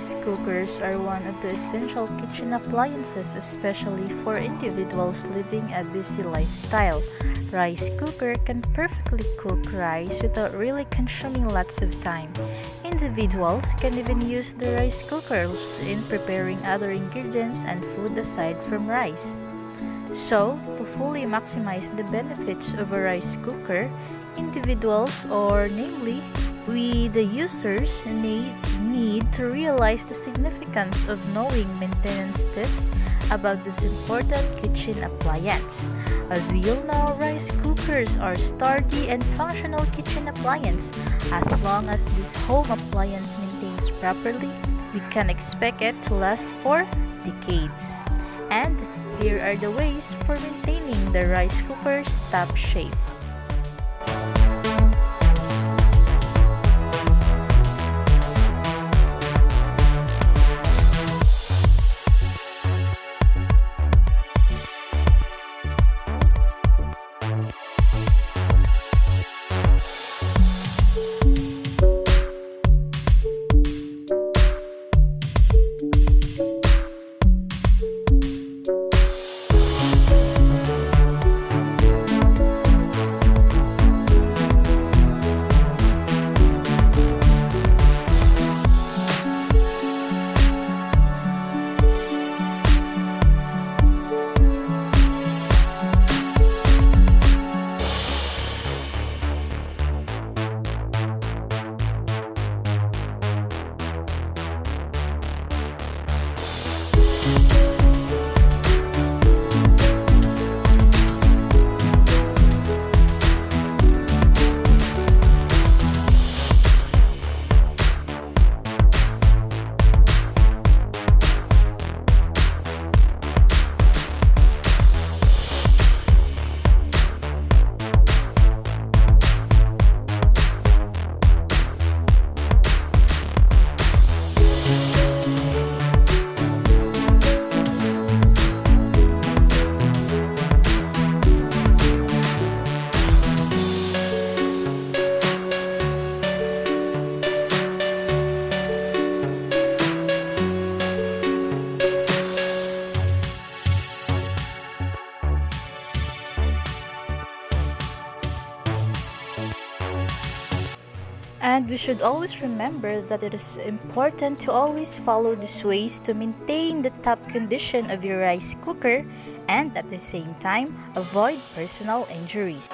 Rice cookers are one of the essential kitchen appliances, especially for individuals living a busy lifestyle. Rice cooker can perfectly cook rice without really consuming lots of time. Individuals can even use the rice cookers in preparing other ingredients and food aside from rice. So, to fully maximize the benefits of a rice cooker, individuals, or namely, we the users need to realize the significance of knowing maintenance tips about this important kitchen appliance. As we all know, rice cookers are sturdy and functional kitchen appliance. As long as this home appliance maintains properly, we can expect it to last for decades. And here are the ways for maintaining the rice cooker's top shape. And we should always remember that it is important to always follow these ways to maintain the top condition of your rice cooker and at the same time avoid personal injuries.